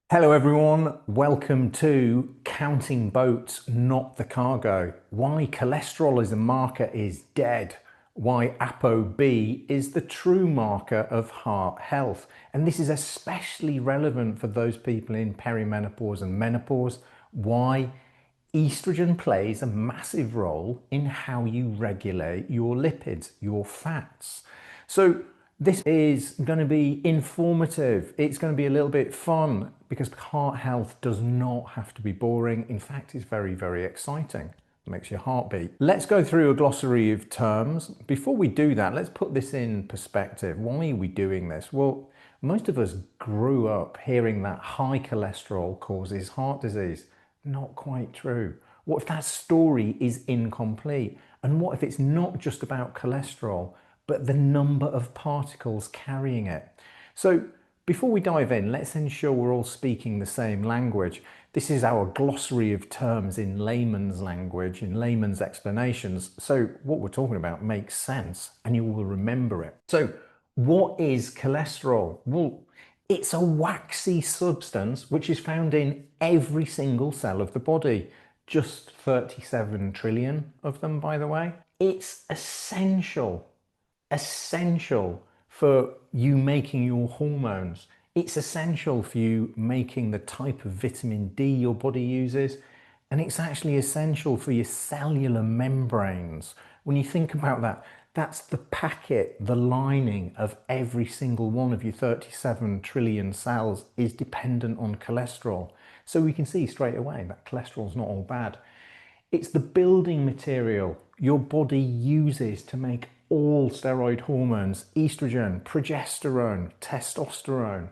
Hello everyone, welcome to Counting Boats, Not the Cargo. Why cholesterol as a marker is dead. Why ApoB is the true marker of heart health. And this is especially relevant for those people in perimenopause and menopause. Why estrogen plays a massive role in how you regulate your lipids, your fats. So this is going to be informative. It's going to be a little bit fun because heart health does not have to be boring. In fact, it's very, very exciting. It makes your heart beat. Let's go through a glossary of terms. Before we do that, let's put this in perspective. Why are we doing this? Well, most of us grew up hearing that high cholesterol causes heart disease. Not quite true. What if that story is incomplete? And what if it's not just about cholesterol, but the number of particles carrying it? So before we dive in, let's ensure we're all speaking the same language. This is our glossary of terms in layman's language, in layman's explanations. So what we're talking about makes sense and you will remember it. So what is cholesterol? Well, it's a waxy substance which is found in every single cell of the body. Just 37 trillion of them, by the way. It's essential for you making your hormones. It's essential for you making the type of vitamin D your body uses. And it's actually essential for your cellular membranes. When you think about that, that's the packet, the lining of every single one of your 37 trillion cells is dependent on cholesterol. So we can see straight away that cholesterol is not all bad. It's the building material your body uses to make all steroid hormones, estrogen, progesterone, testosterone.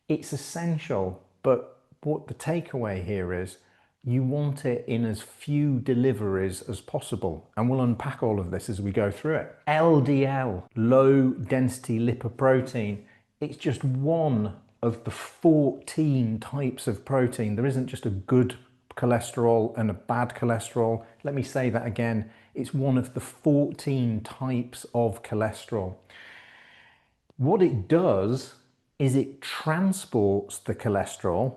It's essential, but what the takeaway here is, you want it in as few deliveries as possible. And we'll unpack all of this as we go through it. LDL, low density lipoprotein, it's just one of the 14 types of protein. There isn't just a good cholesterol and a bad cholesterol. Let me say that again. It's one of the 14 types of cholesterol. What it does is it transports the cholesterol,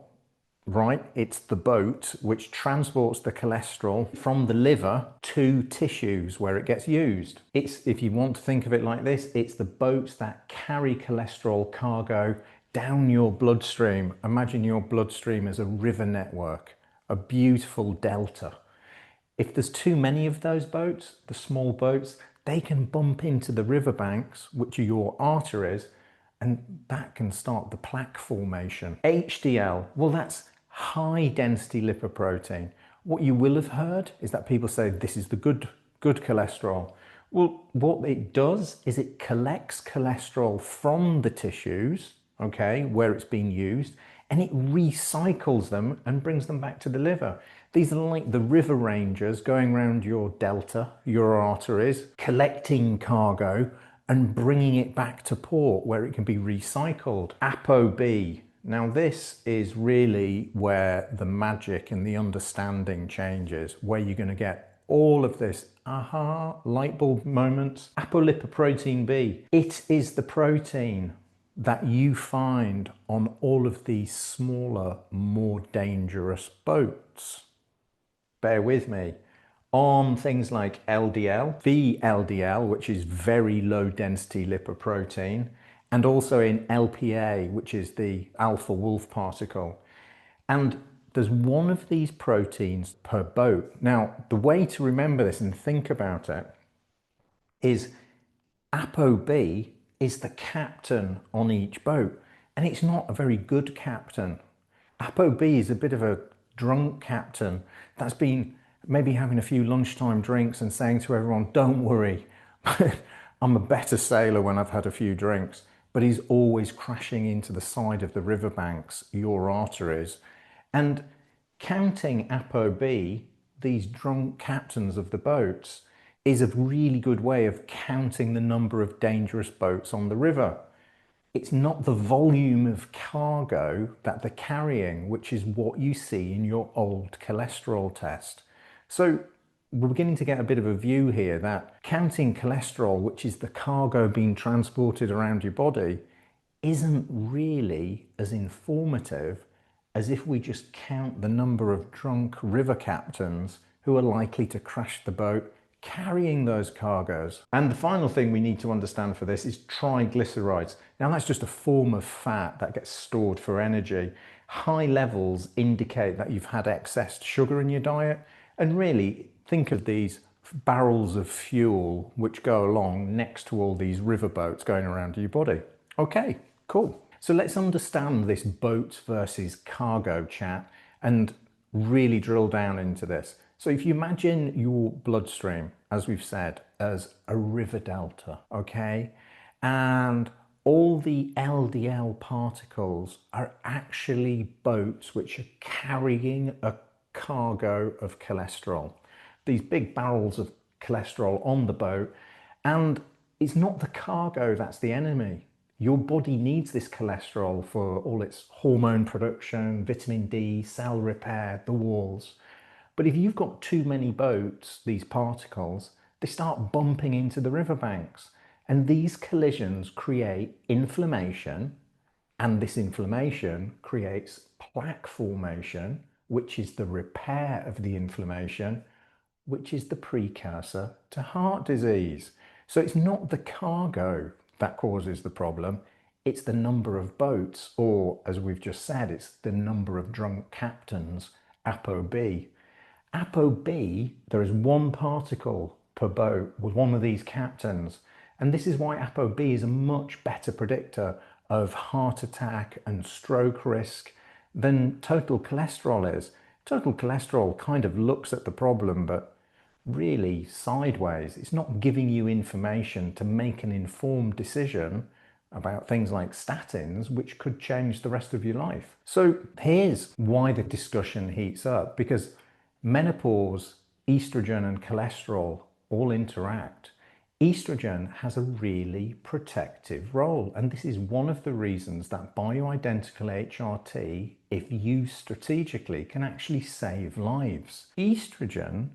right? It's the boat which transports the cholesterol from the liver to tissues where it gets used. It's, if you want to think of it like this, it's the boats that carry cholesterol cargo down your bloodstream. Imagine your bloodstream as a river network, a beautiful delta. If there's too many of those boats, the small boats, they can bump into the riverbanks, which are your arteries, and that can start the plaque formation. HDL, well, that's high density lipoprotein. What you will have heard is that people say this is the good cholesterol. Well, what it does is it collects cholesterol from the tissues, okay, where it's being used, and it recycles them and brings them back to the liver. These are like the river rangers going around your delta, your arteries, collecting cargo and bringing it back to port where it can be recycled. ApoB. Now this is really where the magic and the understanding changes, where you're going to get all of this aha light bulb moments. Apolipoprotein B. It is the protein that you find on all of these smaller, more dangerous boats. Bear with me. On things like LDL, VLDL, which is very low density lipoprotein, and also in LPA, which is the alpha wolf particle. And there's one of these proteins per boat. Now, the way to remember this and think about it is ApoB is the captain on each boat, and it's not a very good captain. ApoB is a bit of a drunk captain that's been maybe having a few lunchtime drinks and saying to everyone, don't worry, I'm a better sailor when I've had a few drinks. But he's always crashing into the side of the riverbanks, your arteries. And counting ApoB, these drunk captains of the boats, is a really good way of counting the number of dangerous boats on the river. It's not the volume of cargo that they're carrying, which is what you see in your old cholesterol test. So we're beginning to get a bit of a view here that counting cholesterol, which is the cargo being transported around your body, isn't really as informative as if we just count the number of drunk river captains who are likely to crash the boat carrying those cargoes. And the final thing we need to understand for this is triglycerides. Now that's just a form of fat that gets stored for energy. High levels indicate that you've had excess sugar in your diet, and really think of these barrels of fuel which go along next to all these river boats going around your body. Okay, cool. So let's understand this boat versus cargo chat and really drill down into this. So if you imagine your bloodstream, as we've said, as a river delta, okay, and all the LDL particles are actually boats which are carrying a cargo of cholesterol. These big barrels of cholesterol on the boat, and it's not the cargo that's the enemy. Your body needs this cholesterol for all its hormone production, vitamin D, cell repair, the walls. But if you've got too many boats, these particles, they start bumping into the riverbanks. And these collisions create inflammation, and this inflammation creates plaque formation, which is the repair of the inflammation, which is the precursor to heart disease. So it's not the cargo that causes the problem, it's the number of boats, or as we've just said, it's the number of drunk captains, APOB. ApoB, there is one particle per boat with one of these captains. And this is why ApoB is a much better predictor of heart attack and stroke risk than total cholesterol is. Total cholesterol kind of looks at the problem, but really sideways. It's not giving you information to make an informed decision about things like statins, which could change the rest of your life. So here's why the discussion heats up, because menopause, estrogen and cholesterol all interact. Estrogen has a really protective role, and this is one of the reasons that bioidentical HRT, if used strategically, can actually save lives. Estrogen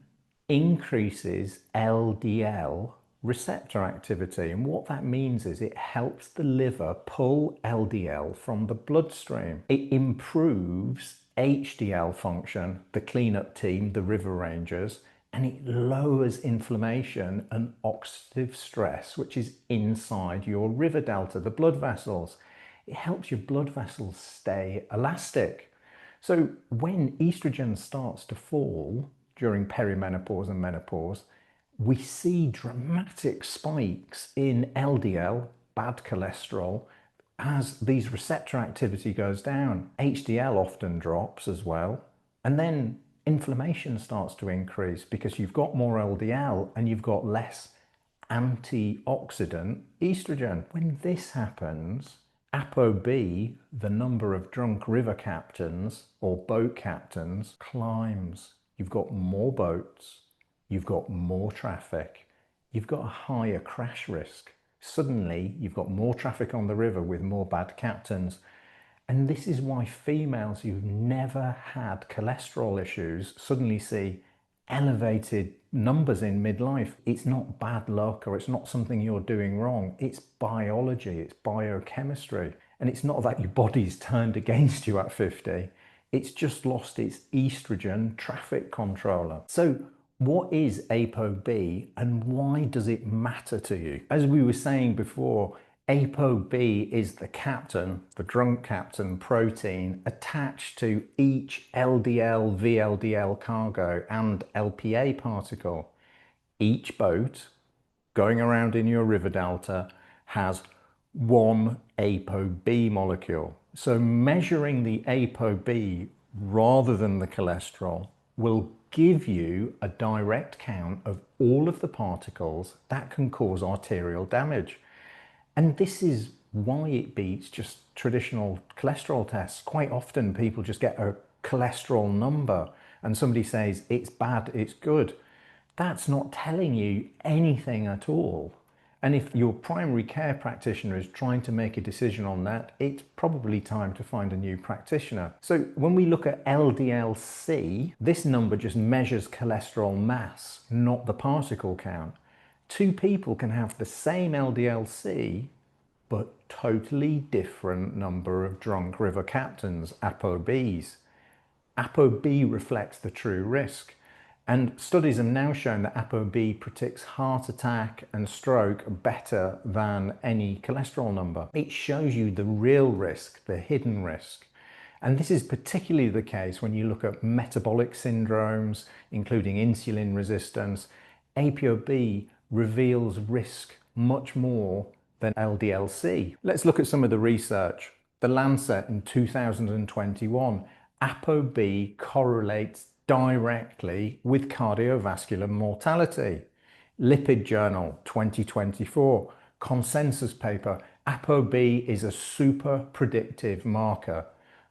increases LDL receptor activity, and what that means is it helps the liver pull LDL from the bloodstream. It improves HDL function, the cleanup team, the river rangers, and it lowers inflammation and oxidative stress, which is inside your river delta, the blood vessels. It helps your blood vessels stay elastic. So when estrogen starts to fall during perimenopause and menopause, we see dramatic spikes in LDL, bad cholesterol, as these receptor activity goes down. HDL often drops as well. And then inflammation starts to increase because you've got more LDL and you've got less antioxidant estrogen. When this happens, ApoB, the number of drunk river captains or boat captains, climbs. You've got more boats, you've got more traffic, you've got a higher crash risk. Suddenly, you've got more traffic on the river with more bad captains. And this is why females who've never had cholesterol issues suddenly see elevated numbers in midlife. It's not bad luck, or it's not something you're doing wrong. It's biology, it's biochemistry. And it's not that your body's turned against you at 50. It's just lost its estrogen traffic controller. So what is ApoB and why does it matter to you? As we were saying before, ApoB is the captain, the drunk captain protein attached to each LDL, VLDL cargo and LPA particle. Each boat going around in your river delta has one ApoB molecule. So measuring the ApoB rather than the cholesterol will give you a direct count of all of the particles that can cause arterial damage. And this is why it beats just traditional cholesterol tests. Quite often people just get a cholesterol number and somebody says it's bad, it's good. That's not telling you anything at all. And if your primary care practitioner is trying to make a decision on that, it's probably time to find a new practitioner. So when we look at LDL-C, this number just measures cholesterol mass, not the particle count. Two people can have the same LDL-C, but totally different number of drunk river captains, APOBs. APOB reflects the true risk. And studies have now shown that ApoB predicts heart attack and stroke better than any cholesterol number. It shows you the real risk, the hidden risk. And this is particularly the case when you look at metabolic syndromes, including insulin resistance. ApoB reveals risk much more than LDL-C. Let's look at some of the research. The Lancet in 2021, ApoB correlates directly with cardiovascular mortality. Lipid Journal 2024, consensus paper, ApoB is a super predictive marker.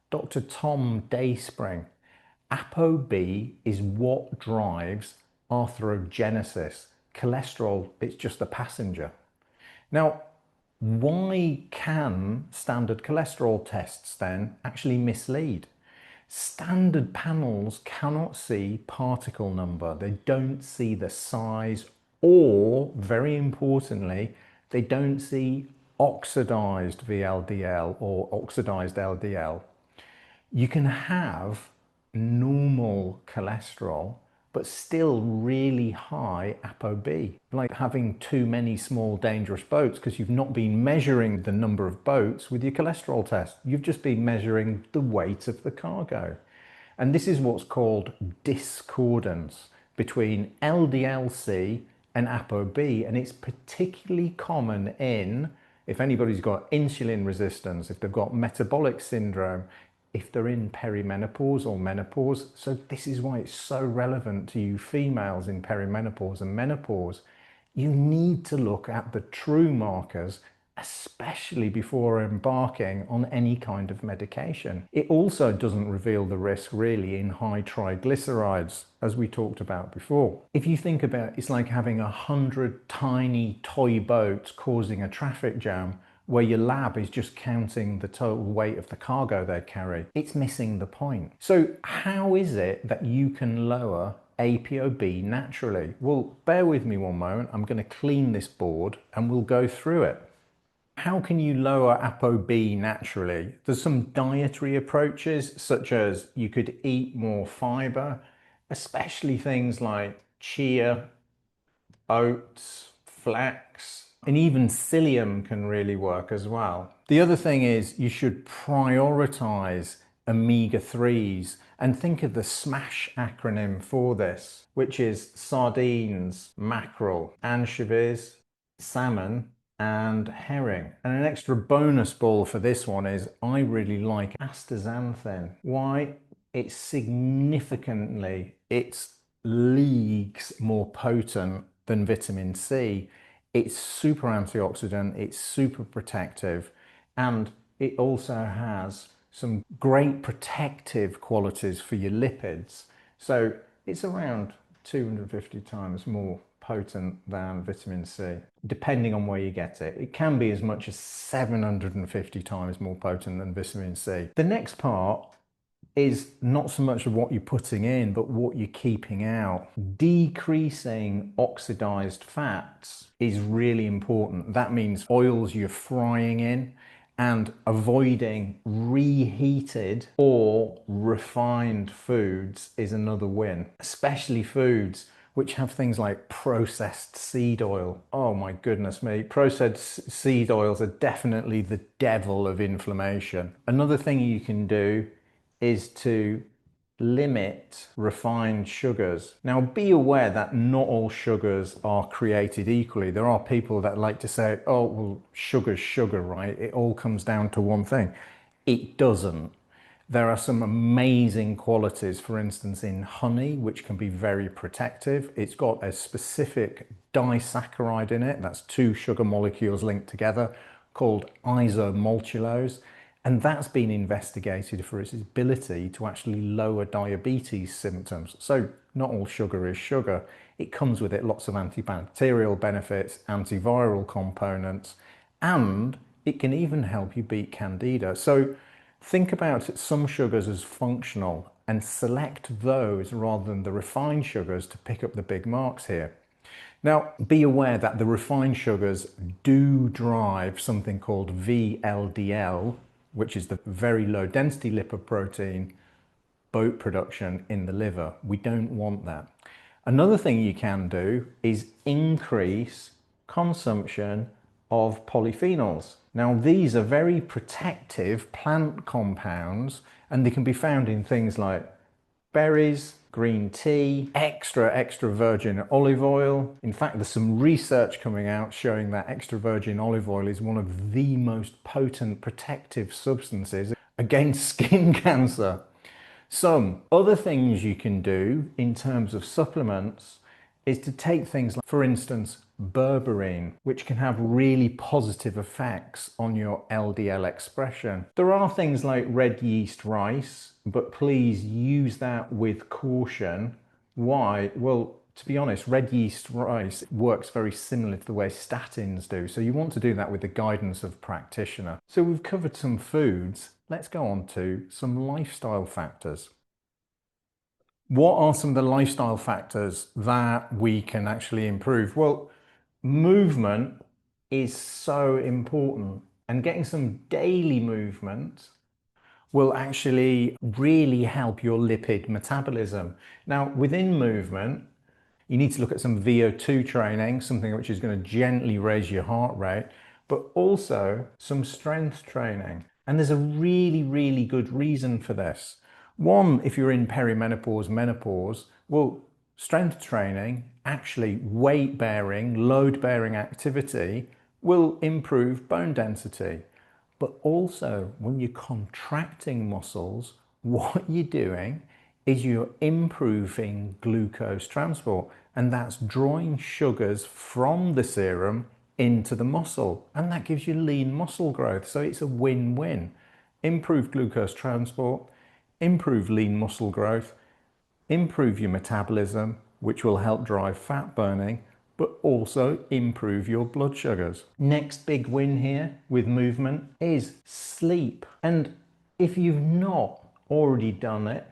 Dr. Tom Dayspring, ApoB is what drives arthrogenesis. Cholesterol, it's just a passenger. Now, why can standard cholesterol tests then actually mislead? Standard panels cannot see particle number. They don't see the size, or, very importantly, they don't see oxidized VLDL or oxidized LDL. You can have normal cholesterol but still really high ApoB, like having too many small dangerous boats because you've not been measuring the number of boats with your cholesterol test. You've just been measuring the weight of the cargo. And this is what's called discordance between LDL-C and ApoB, and it's particularly common in, if anybody's got insulin resistance, if they've got metabolic syndrome, if they're in perimenopause or menopause. So this is why it's so relevant to you females in perimenopause and menopause. You need to look at the true markers, especially before embarking on any kind of medication. It also doesn't reveal the risk really in high triglycerides, as we talked about before. If you think about it, it's like having 100 tiny toy boats causing a traffic jam, where your lab is just counting the total weight of the cargo they carry. It's missing the point. So how is it that you can lower ApoB naturally? Well, bear with me one moment. I'm going to clean this board and we'll go through it. How can you lower ApoB naturally? There's some dietary approaches, such as you could eat more fiber, especially things like chia, oats, flax, and even psyllium can really work as well. The other thing is you should prioritize omega-3s and think of the SMASH acronym for this, which is sardines, mackerel, anchovies, salmon, and herring. And an extra bonus ball for this one is I really like astaxanthin. Why? It's leagues more potent than vitamin C. It's super antioxidant, it's super protective, and it also has some great protective qualities for your lipids. So it's around 250 times more potent than vitamin C, depending on where you get it. It can be as much as 750 times more potent than vitamin C. The next part is not so much of what you're putting in, but what you're keeping out. Decreasing oxidized fats is really important. That means oils you're frying in, and avoiding reheated or refined foods is another win, especially foods which have things like processed seed oil. Oh my goodness me, processed seed oils are definitely the devil of inflammation. Another thing you can do is to limit refined sugars. Now, be aware that not all sugars are created equally. There are people that like to say, oh, well, sugar's sugar, right? It all comes down to one thing. It doesn't. There are some amazing qualities, for instance, in honey, which can be very protective. It's got a specific disaccharide in it, that's two sugar molecules linked together, called isomaltulose. And that's been investigated for its ability to actually lower diabetes symptoms. So not all sugar is sugar. It comes with it lots of antibacterial benefits, antiviral components, and it can even help you beat candida. So think about some sugars as functional and select those rather than the refined sugars to pick up the big marks here. Now, be aware that the refined sugars do drive something called VLDL, which is the very low density lipoprotein boat production in the liver. We don't want that. Another thing you can do is increase consumption of polyphenols. Now, these are very protective plant compounds, and they can be found in things like berries, green tea, extra virgin olive oil. In fact, there's some research coming out showing that extra virgin olive oil is one of the most potent protective substances against skin cancer. Some other things you can do in terms of supplements is to take things like, for instance, berberine, which can have really positive effects on your LDL expression. There are things like red yeast rice, but please use that with caution. Why? Well, to be honest, red yeast rice works very similar to the way statins do. So you want to do that with the guidance of a practitioner. So we've covered some foods. Let's go on to some lifestyle factors. What are some of the lifestyle factors that we can actually improve? Well, movement is so important, and getting some daily movement will actually really help your lipid metabolism. Now, within movement, you need to look at some VO2 training, something which is going to gently raise your heart rate, but also some strength training. And there's a really good reason for this. One, if you're in perimenopause, menopause, well, strength training, actually weight bearing, load bearing activity will improve bone density. But also, when you're contracting muscles, what you're doing is you're improving glucose transport, and that's drawing sugars from the serum into the muscle, and that gives you lean muscle growth. So it's a win-win. Improve glucose transport, improve lean muscle growth, improve your metabolism, which will help drive fat burning, but also improve your blood sugars. Next big win here with movement is sleep. And if you've not already done it,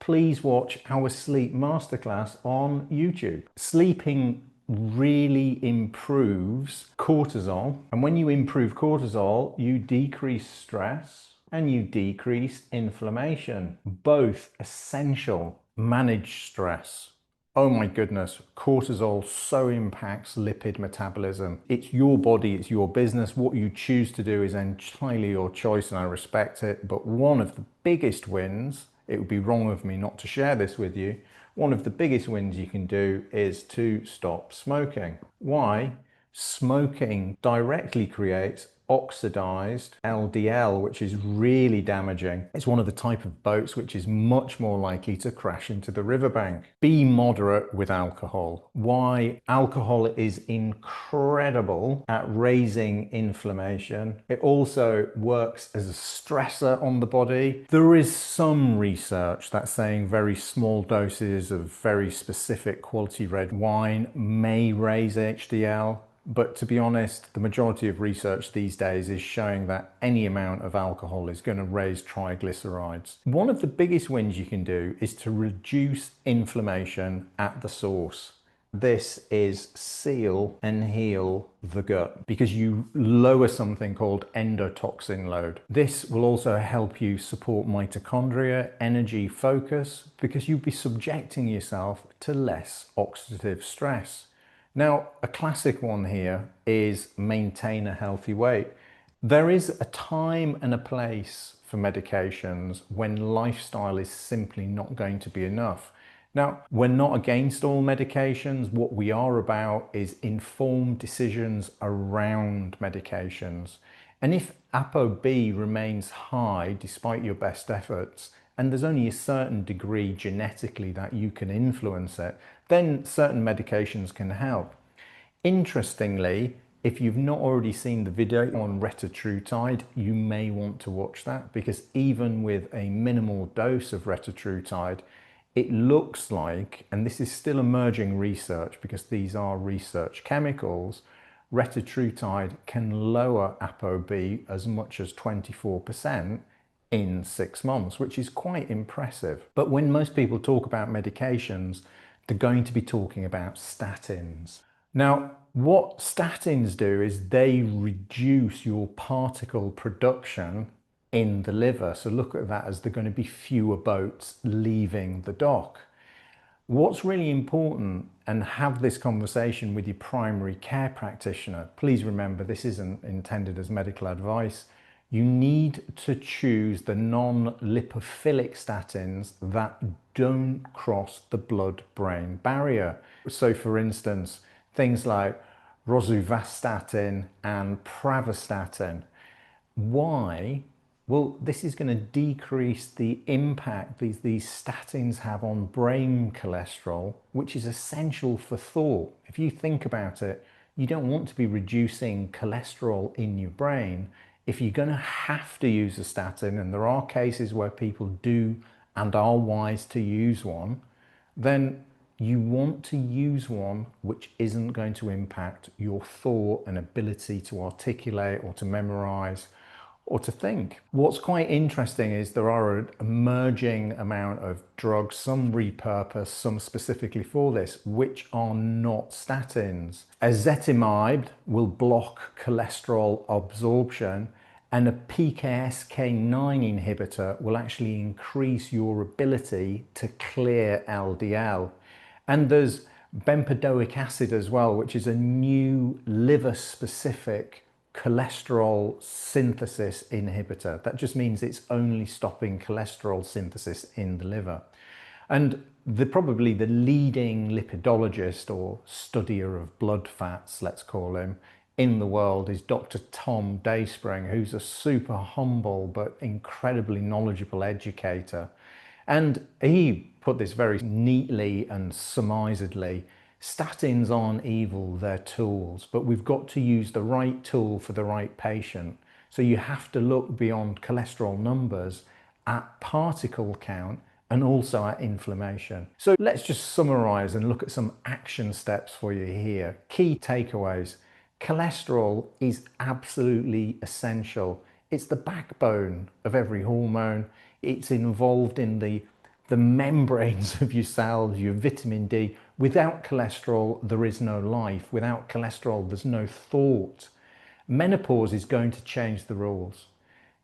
please watch our sleep masterclass on YouTube. Sleeping really improves cortisol. And when you improve cortisol, you decrease stress and you decrease inflammation. Both essential. Manage stress. Oh my goodness, cortisol so impacts lipid metabolism. It's your body, it's your business. What you choose to do is entirely your choice, and I respect it. But one of the biggest wins, it would be wrong of me not to share this with you, one of the biggest wins you can do is to stop smoking. Why? Smoking directly creates oxidized LDL, which is really damaging. It's one of the type of boats which is much more likely to crash into the riverbank. Be moderate with alcohol. Why? Alcohol is incredible at raising inflammation. It also works as a stressor on the body. There is some research that's saying very small doses of very specific quality red wine may raise HDL. But to be honest, the majority of research these days is showing that any amount of alcohol is going to raise triglycerides. One of the biggest wins you can do is to reduce inflammation at the source. This is seal and heal the gut, because you lower something called endotoxin load. This will also help you support mitochondria, energy, focus, because you'll be subjecting yourself to less oxidative stress. Now, a classic one here is maintain a healthy weight. There is a time and a place for medications when lifestyle is simply not going to be enough. Now, we're not against all medications. What we are about is informed decisions around medications. And if ApoB remains high despite your best efforts, and there's only a certain degree genetically that you can influence it, then certain medications can help. Interestingly, if you've not already seen the video on retatrutide, you may want to watch that, because even with a minimal dose of retatrutide, it looks like, and this is still emerging research because these are research chemicals, retatrutide can lower ApoB as much as 24% in 6 months, which is quite impressive. But when most people talk about medications, They're going to be talking about statins. Now, what statins do is they reduce your particle production in the liver. So look at that as there are going to be fewer boats leaving the dock. What's really important, and have this conversation with your primary care practitioner. Please remember, this isn't intended as medical advice. You need to choose the non-lipophilic statins that don't cross the blood-brain barrier. So for instance, things like rosuvastatin and pravastatin. Why? Well, this is going to decrease the impact these statins have on brain cholesterol, which is essential for thought. If you think about it, you don't want to be reducing cholesterol in your brain. If you're going to have to use a statin, and there are cases where people do and are wise to use one, then you want to use one which isn't going to impact your thought and ability to articulate or to memorize or to think. What's quite interesting is there are an emerging amount of drugs, some repurposed, some specifically for this, which are not statins. Ezetimibe will block cholesterol absorption, and a PCSK9 inhibitor will actually increase your ability to clear LDL. And there's bempedoic acid as well, which is a new liver-specific cholesterol synthesis inhibitor. That just means it's only stopping cholesterol synthesis in the liver. And probably the leading lipidologist or studier of blood fats, let's call him, in the world is Dr. Tom Dayspring, who's a super humble but incredibly knowledgeable educator. And he put this very neatly and surmisedly. Statins aren't evil, they're tools, but we've got to use the right tool for the right patient. So you have to look beyond cholesterol numbers at particle count and also at inflammation. So let's just summarize and look at some action steps for you here. Key takeaways. Cholesterol is absolutely essential. It's the backbone of every hormone. It's involved in the membranes of your cells, your vitamin D. Without cholesterol, there is no life. Without cholesterol, there's no thought. Menopause is going to change the rules.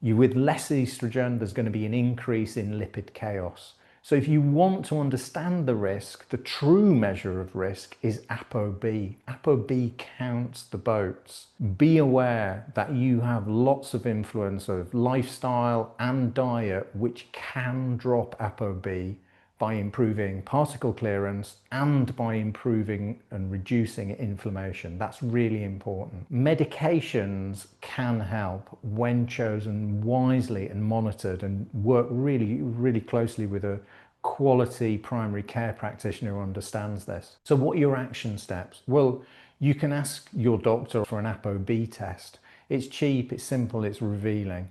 With less estrogen, there's going to be an increase in lipid chaos. So if you want to understand the risk, the true measure of risk is APOB. APOB counts the boats. Be aware that you have lots of influence of lifestyle and diet which can drop APOB by improving particle clearance and by improving and reducing inflammation. That's really important. Medications can help when chosen wisely and monitored, and work really, really closely with a quality primary care practitioner who understands this. So what are your action steps? Well, you can ask your doctor for an ApoB test. It's cheap, it's simple, it's revealing.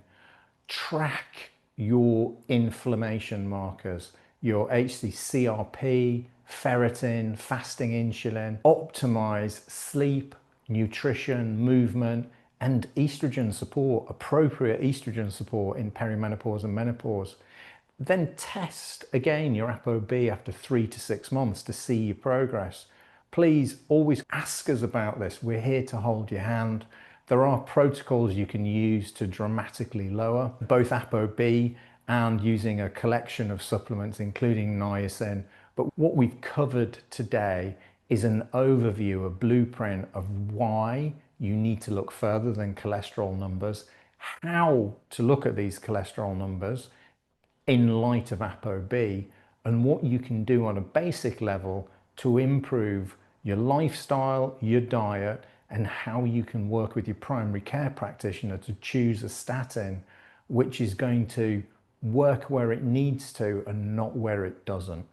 Track your inflammation markers, your HCCRP, ferritin, fasting insulin. Optimize sleep, nutrition, movement, and estrogen support, appropriate estrogen support in perimenopause and menopause. Then test again your ApoB after 3 to 6 months to see your progress. Please always ask us about this. We're here to hold your hand. There are protocols you can use to dramatically lower both ApoB and using a collection of supplements, including niacin. But what we've covered today is an overview, a blueprint of why you need to look further than cholesterol numbers, how to look at these cholesterol numbers in light of ApoB, and what you can do on a basic level to improve your lifestyle, your diet, and how you can work with your primary care practitioner to choose a statin which is going to work where it needs to and not where it doesn't.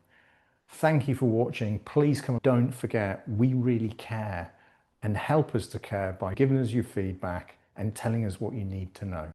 Thank you for watching. Please don't forget, we really care, and help us to care by giving us your feedback and telling us what you need to know.